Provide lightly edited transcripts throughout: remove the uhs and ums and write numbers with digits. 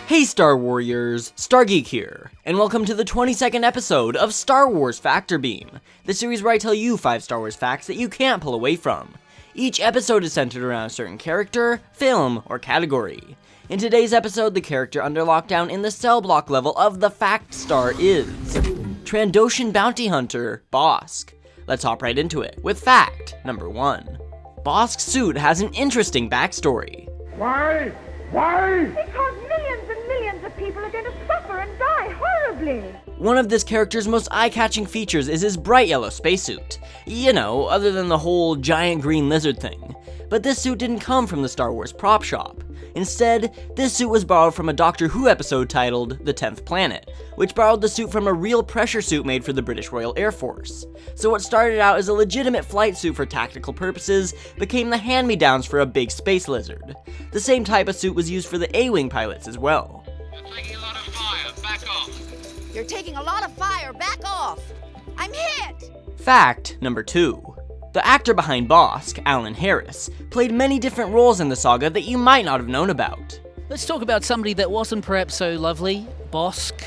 Hey Star Warriors, StarGeek here, and welcome to the 22nd episode of Star Wars Factor Beam, the series where I tell you 5 Star Wars facts that you can't pull away from. Each episode is centered around a certain character, film, or category. In today's episode, the character under lockdown in the cell block level of the Fact Star is Trandoshan bounty hunter, Bossk. Let's hop right into it with fact number 1. Bossk's suit has an interesting backstory. Why? Because millions and millions of people are going to suffer and die horribly. One of this character's most eye-catching features is his bright yellow spacesuit. You know, other than the whole giant green lizard thing. But this suit didn't come from the Star Wars prop shop. Instead, this suit was borrowed from a Doctor Who episode titled The 10th Planet, which borrowed the suit from a real pressure suit made for the British Royal Air Force. So what started out as a legitimate flight suit for tactical purposes became the hand-me-downs for a big space lizard. The same type of suit was used for the A-Wing pilots as well. You're taking a lot of fire, back off. You're taking a lot of fire, back off. I'm hit. Fact number 2. The actor behind Bossk, Alan Harris, played many different roles in the saga that you might not have known about. Let's talk about somebody that wasn't perhaps so lovely, Bossk.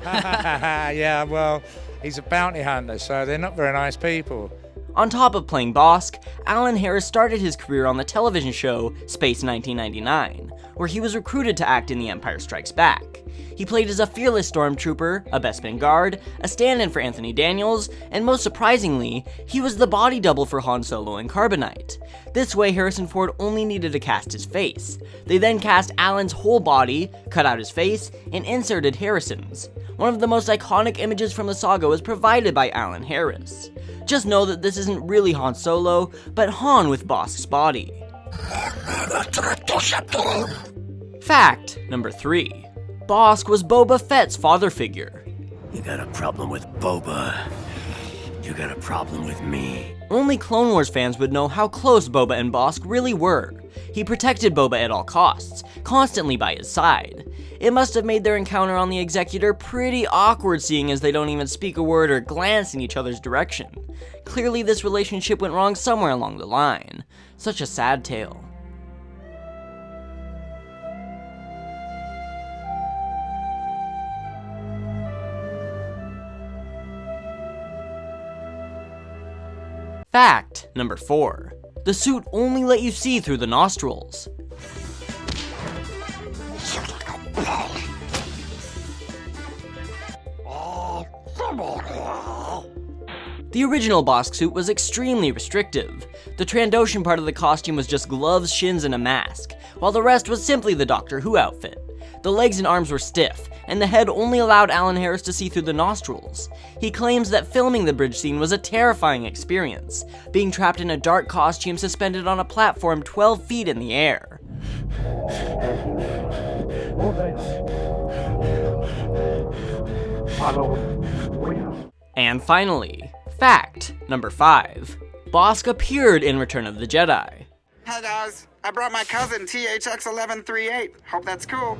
Yeah, well, he's a bounty hunter, so they're not very nice people. On top of playing Bossk, Alan Harris started his career on the television show Space 1999, where he was recruited to act in The Empire Strikes Back. He played as a fearless stormtrooper, a Bespin guard, a stand-in for Anthony Daniels, and most surprisingly, he was the body double for Han Solo and Carbonite. This way, Harrison Ford only needed to cast his face. They then cast Alan's whole body, cut out his face, and inserted Harrison's. One of the most iconic images from the saga was provided by Alan Harris. Just know that this isn't really Han Solo, but Han with Bossk's body. Fact number 3. Bossk was Boba Fett's father figure. You got a problem with Boba. You got a problem with me. Only Clone Wars fans would know how close Boba and Bossk really were. He protected Boba at all costs, constantly by his side. It must have made their encounter on the Executor pretty awkward, seeing as they don't even speak a word or glance in each other's direction. Clearly this relationship went wrong somewhere along the line. Such a sad tale. Fact number 4. The suit only let you see through the nostrils. The original Bossk suit was extremely restrictive. The Trandoshan part of the costume was just gloves, shins, and a mask, while the rest was simply the Doctor Who outfit. The legs and arms were stiff, and the head only allowed Alan Harris to see through the nostrils. He claims that filming the bridge scene was a terrifying experience, being trapped in a dark costume suspended on a platform 12 feet in the air. And finally, fact number 5. Bossk appeared in Return of the Jedi. Hey guys, I brought my cousin THX1138. Hope that's cool.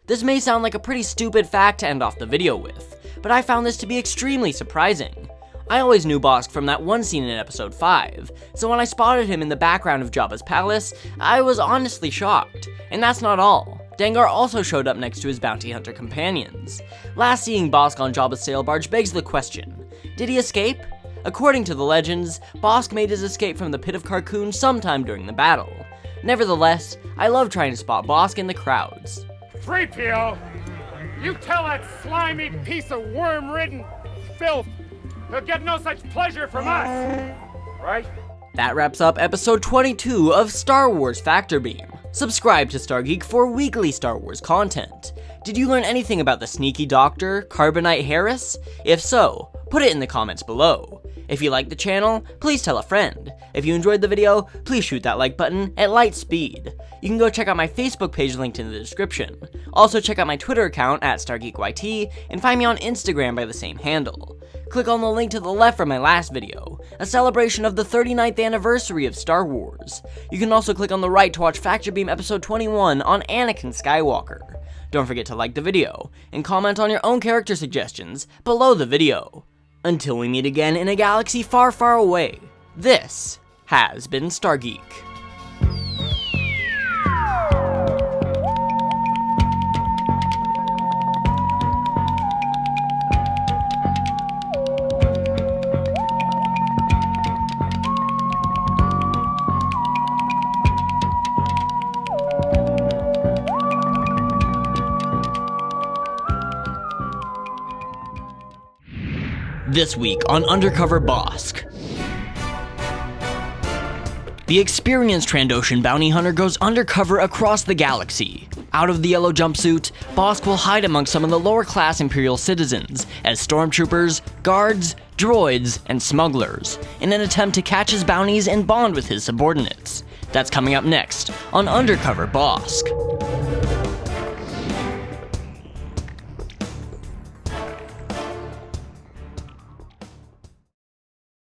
This may sound like a pretty stupid fact to end off the video with, but I found this to be extremely surprising. I always knew Bossk from that one scene in episode 5, so when I spotted him in the background of Jabba's palace, I was honestly shocked. And that's not all. Dengar also showed up next to his bounty hunter companions. Last seeing Bossk on Jabba's sail barge begs the question, did he escape? According to the legends, Bossk made his escape from the Pit of Carkoon sometime during the battle. Nevertheless, I love trying to spot Bossk in the crowds. 3PO, you tell that slimy piece of worm-ridden filth he'll get no such pleasure from us, right? That wraps up episode 22 of Star Wars Factor Beam. Subscribe to StarGeek for weekly Star Wars content. Did you learn anything about the sneaky Doctor, Carbonite Harris? If so, put it in the comments below. If you liked the channel, please tell a friend. If you enjoyed the video, please shoot that like button at light speed. You can go check out my Facebook page linked in the description. Also check out my Twitter account at StarGeekYT and find me on Instagram by the same handle. Click on the link to the left from my last video, a celebration of the 39th anniversary of Star Wars. You can also click on the right to watch Factor Beam episode 21 on Anakin Skywalker. Don't forget to like the video, and comment on your own character suggestions below the video. Until we meet again in a galaxy far, far away, this has been StarGeek. This week on Undercover Bossk. The experienced Trandoshan bounty hunter goes undercover across the galaxy. Out of the yellow jumpsuit, Bossk will hide among some of the lower-class Imperial citizens as stormtroopers, guards, droids, and smugglers, in an attempt to catch his bounties and bond with his subordinates. That's coming up next on Undercover Bossk.